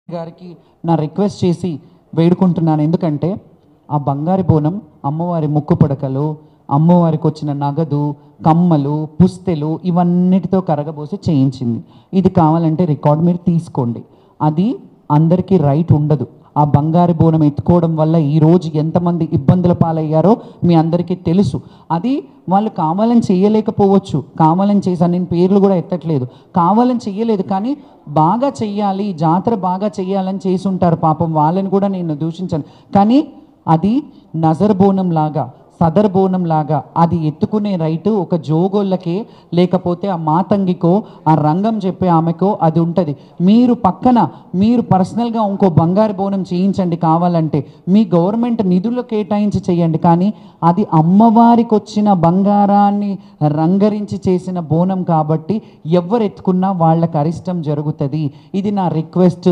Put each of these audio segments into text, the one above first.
గారికి నా రిక్వెస్ట్ చేసి వేడుకుంటున్నాను. ఎందుకంటే ఆ బంగారు బోనం అమ్మవారి ముక్కు పుడకలు, అమ్మవారికి వచ్చిన నగదు, కమ్మలు, పుస్తెలు ఇవన్నిటితో కరగబోసి చేయించింది. ఇది కావాలంటే రికార్డ్ మీరు తీసుకోండి. అది అందరికీ రైట్ ఉండదు. ఆ బంగారు బోనం ఎత్తుకోవడం వల్ల ఈరోజు ఎంతమంది ఇబ్బందుల పాలయ్యారో మీ అందరికీ తెలుసు. అది వాళ్ళు కావాలని చేయలేకపోవచ్చు, కావాలని చేశాను, నేను పేర్లు కూడా ఎత్తట్లేదు, కావాలని చెయ్యలేదు, కానీ బాగా చెయ్యాలి, జాతర బాగా చెయ్యాలని చేసి ఉంటారు పాపం, వాళ్ళని కూడా నేను దూషించాను. కానీ అది నజర్ బోనం లాగా, సదర్ బోనం లాగా అది ఎత్తుకునే రైటు ఒక జోగోళ్ళకే, లేకపోతే ఆ మాతంగికో, ఆ రంగం చెప్పే ఆమెకో అది ఉంటుంది. మీరు పర్సనల్గా ఇంకో బంగారు బోనం చేయించండి కావాలంటే, మీ గవర్నమెంట్ నిధులు కేటాయించి చేయండి, కానీ అది అమ్మవారికి వచ్చిన బంగారాన్ని రంగరించి చేసిన బోనం కాబట్టి ఎవరు ఎత్తుకున్నా వాళ్ళకి అరిష్టం జరుగుతుంది. ఇది నా రిక్వెస్ట్.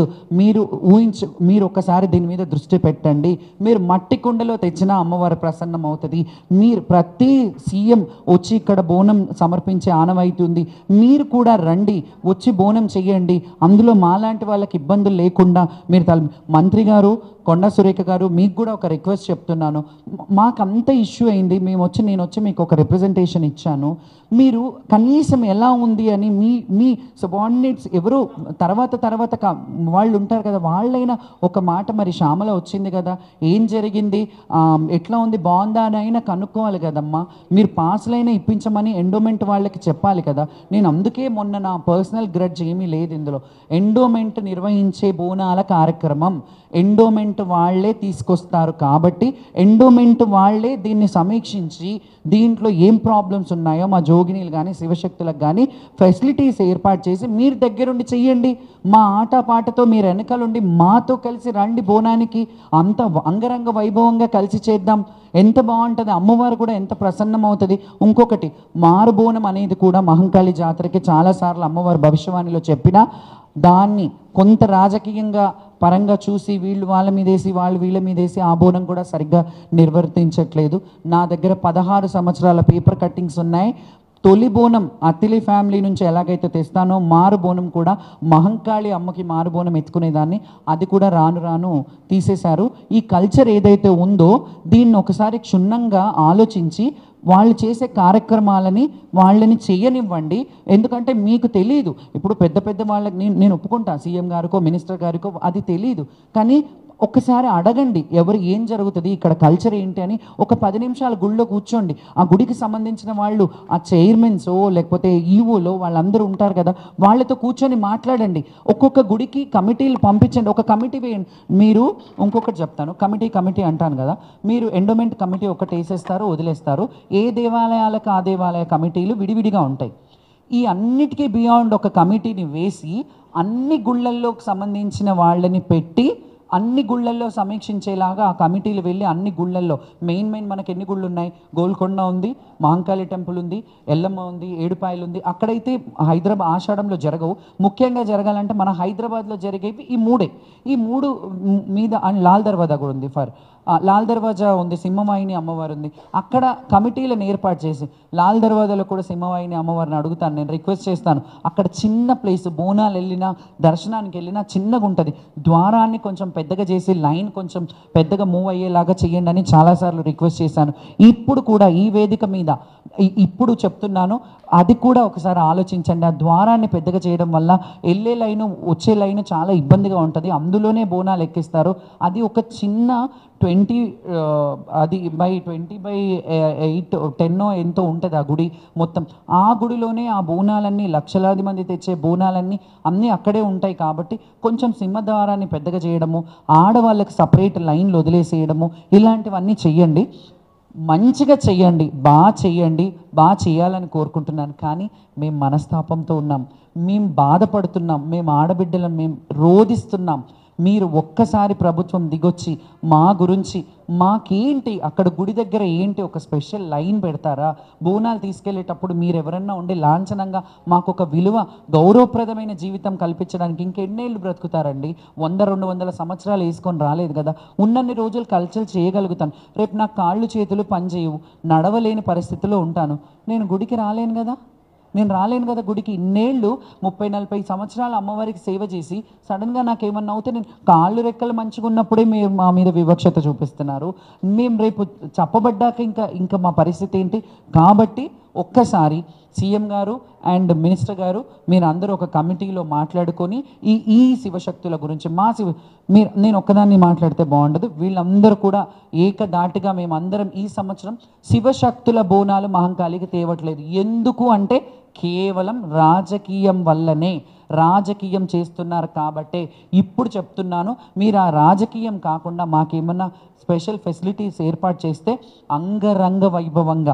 మీరు ఒకసారి దీని మీద దృష్టి పెట్టండి. మీరు మట్టి కుండలో తెచ్చినా అమ్మవారి ప్రసన్నం అవుతుంది. మీరు ప్రతి సీఎం వచ్చి ఇక్కడ బోనం సమర్పించే ఆనవాయితీ ఉంది. మీరు కూడా రండి, వచ్చి బోనం చెయ్యండి. అందులో మాలాంటి వాళ్ళకి ఇబ్బందులు లేకుండా మీరు మంత్రి గారు, కొండా సురేఖ గారు, మీకు కూడా ఒక రిక్వెస్ట్ చెప్తున్నాను. మాకు అంత ఇష్యూ అయింది, నేను వచ్చి మీకు ఒక రిప్రజెంటేషన్ ఇచ్చాను. మీరు కనీసం ఎలా ఉంది అని మీ సబార్డినేట్స్ ఎవరు తర్వాత వాళ్ళు ఉంటారు కదా, వాళ్ళైనా ఒక మాట, మరి శ్యామల వచ్చింది కదా, ఏం జరిగింది, ఎట్లా ఉంది, బాగుందా అని అయినా కనుక్కోవాలి కదమ్మా. మీరు పాస్లైనా ఇప్పించమని ఎండోమెంట్ వాళ్ళకి చెప్పాలి కదా. నేను అందుకే మొన్న నా పర్సనల్ గ్రడ్జ్ ఏమీ లేదు ఇందులో. ఎండోమెంట్ నిర్వహించే బోనాల కార్యక్రమం ఎండోమెంట్ వాళ్ళే తీసుకొస్తారు కాబట్టి ఎండోమెంట్ వాళ్ళే దీన్ని సమీక్షించి దీంట్లో ఏం ప్రాబ్లమ్స్ ఉన్నాయో మా జోగినీలు కానీ శివశక్తులకు కానీ ఫెసిలిటీస్ ఏర్పాటు చేసి మీరు దగ్గరుండి చెయ్యండి. మా ఆటపాటతో మీరు వెనకలుండి మాతో కలిసి రండి బోనానికి, అంత అంగరంగ వైభవంగా కలిసి చేద్దాం. ఎంత బాగుంటుంది, అమ్మవారు కూడా ఎంత ప్రసన్నం అవుతుంది. ఇంకొకటి, మారుబోనం అనేది కూడా మహంకాళి జాతరకి చాలాసార్లు అమ్మవారు భవిష్యవాణిలో చెప్పినా దాన్ని కొంత రాజకీయంగా పరంగా చూసి వీళ్ళు వాళ్ళ మీదేసి వాళ్ళు వీళ్ళ మీదేసి ఆ బోనం కూడా సరిగ్గా నిర్వర్తించట్లేదు. నా దగ్గర 16 సంవత్సరాల పేపర్ కట్టింగ్స్ ఉన్నాయి. తొలి బోనం అత్తిలి ఫ్యామిలీ నుంచి ఎలాగైతే తెస్తానో మారు బోనం కూడా మహంకాళి అమ్మకి మారు బోనం ఎత్తుకునేదాన్ని, అది కూడా రాను తీసేశారు. ఈ కల్చర్ ఏదైతే ఉందో దీన్ని ఒకసారి క్షుణ్ణంగా ఆలోచించి వాళ్ళు చేసే కార్యక్రమాలని వాళ్ళని చేయనివ్వండి. ఎందుకంటే మీకు తెలియదు, ఇప్పుడు పెద్ద వాళ్ళకి నేను ఒప్పుకుంటా, సీఎం గారికో మినిస్టర్ గారికో అది తెలియదు, కానీ ఒక్కసారి అడగండి ఎవరు ఏం జరుగుతుంది ఇక్కడ కల్చర్ ఏంటి అని. ఒక 10 నిమిషాలు గుడిలో కూర్చోండి. ఆ గుడికి సంబంధించిన వాళ్ళు, ఆ చైర్మన్సో లేకపోతే ఈవోలో వాళ్ళందరూ ఉంటారు కదా, వాళ్ళతో కూర్చొని మాట్లాడండి. ఒక్కొక్క గుడికి కమిటీలు పంపించండి, ఒక కమిటీ వేయండి. మీరు ఇంకొకటి చెప్తాను, కమిటీ అంటాను కదా, మీరు ఎండోమెంట్ కమిటీ ఒకటి వేసేస్తారు, వదిలేస్తారు. ఏ దేవాలయాలకు ఆ దేవాలయ కమిటీలు విడివిడిగా ఉంటాయి. ఈ అన్నిటికీ బియాండ్ ఒక కమిటీని వేసి అన్ని గుళ్ళల్లోకి సంబంధించిన వాళ్ళని పెట్టి అన్ని గుళ్ళల్లో సమీక్షించేలాగా ఆ కమిటీలు వెళ్ళి అన్ని గుళ్ళల్లో మెయిన్ మనకి ఎన్ని గుళ్ళు ఉన్నాయి, గోల్కొండ ఉంది, మహంకాళి టెంపుల్ ఉంది, ఎల్లమ్మ ఉంది, ఏడుపాయలు ఉంది. అక్కడైతే హైదరాబాద్ ఆషాఢంలో జరగవు. ముఖ్యంగా జరగాలంటే మన హైదరాబాద్లో జరిగేవి ఈ మూడు మీద. అండ్ లాల్ దర్వాజా కూడా ఉంది, లాల్ దర్వాజా ఉంది, సింహవాహిని అమ్మవారు ఉంది. అక్కడ కమిటీలను ఏర్పాటు చేసి లాల్ దర్వాజాలో కూడా సింహవాహిని అమ్మవారిని అడుగుతాను, నేను రిక్వెస్ట్ చేస్తాను. అక్కడ చిన్న ప్లేస్, బోనాలు వెళ్ళినా దర్శనానికి వెళ్ళినా చిన్నగా ఉంటుంది, ద్వారాన్ని కొంచెం పెద్దగా చేసి లైన్ కొంచెం పెద్దగా మూవ్ అయ్యేలాగా చేయండి అని చాలాసార్లు రిక్వెస్ట్ చేశాను. ఇప్పుడు కూడా ఈ వేదిక మీద ఇప్పుడు చెప్తున్నాను, అది కూడా ఒకసారి ఆలోచించండి. ఆ ద్వారాన్ని పెద్దగా చేయడం వల్ల వెళ్ళే లైను వచ్చే లైను చాలా ఇబ్బందిగా ఉంటుంది. అందులోనే బోనాలు ఎక్కిస్తారు. అది ఒక చిన్న 20 బై 8 10 ఎంతో ఉంటుంది ఆ గుడి మొత్తం. ఆ గుడిలోనే ఆ బోనాలన్నీ, లక్షలాది మంది తెచ్చే బోనాలన్నీ అన్నీ అక్కడే ఉంటాయి కాబట్టి కొంచెం సింహద్వారాన్ని పెద్దగా చేయడము, ఆడవాళ్ళకి సపరేట్ లైన్లు వదిలేసేయడము, ఇలాంటివన్నీ చెయ్యండి. మంచిగా చెయ్యండి, బాగా చేయాలని కోరుకుంటున్నాను. కానీ మేము మనస్తాపంతో ఉన్నాం, మేము బాధపడుతున్నాం, మేము ఆడబిడ్డలను మేము రోధిస్తున్నాం. మీరు ఒక్కసారి ప్రభుత్వం దిగొచ్చి మా గురించి మాకేంటి, అక్కడ గుడి దగ్గర ఏంటి ఒక స్పెషల్ లైన్ పెడతారా? బోనాలు తీసుకెళ్లేటప్పుడు మీరు ఎవరన్నా ఉండి లాంఛనంగా మాకు ఒక విలువ, గౌరవప్రదమైన జీవితం కల్పించడానికి ఇంకెన్నేళ్ళు బ్రతుకుతారండి? 100-200 సంవత్సరాలు వేసుకొని రాలేదు కదా. ఉన్నన్ని రోజులు కల్చర్ చేయగలుగుతాను. రేపు నా కాళ్ళు చేతులు పనిచేయవు, నడవలేని పరిస్థితిలో ఉంటాను, నేను గుడికి రాలేను కదా. నేను రాలేను కదా గుడికి. ఇన్నేళ్ళు 30-40 సంవత్సరాలు అమ్మవారికి సేవ చేసి సడన్గా నాకేమన్నా అవుతే నేను కాళ్ళు రెక్కలు మంచిగా ఉన్నప్పుడే మీరు మా మీద వివక్షత చూపిస్తున్నారు. మేము రేపు చెప్పబడ్డాక ఇంకా మా పరిస్థితి ఏంటి? కాబట్టి ఒక్కసారి సీఎం గారు అండ్ మినిస్టర్ గారు మీరు అందరూ ఒక కమిటీలో మాట్లాడుకొని ఈ శివశక్తుల గురించి నేను ఒక్కదాన్ని మాట్లాడితే బాగుండదు. వీళ్ళందరూ కూడా ఏకదాటిగా మేమందరం ఈ సంవత్సరం శివశక్తుల బోనాలు మహంకాళికి తేవట్లేదు. ఎందుకు అంటే కేవలం రాజకీయం వల్లనే. రాజకీయం చేస్తున్నారు కాబట్టే ఇప్పుడు చెప్తున్నాను. మీరు ఆ రాజకీయం కాకుండా మాకేమన్నా స్పెషల్ ఫెసిలిటీస్ ఏర్పాటు చేస్తే అంగరంగ వైభవంగా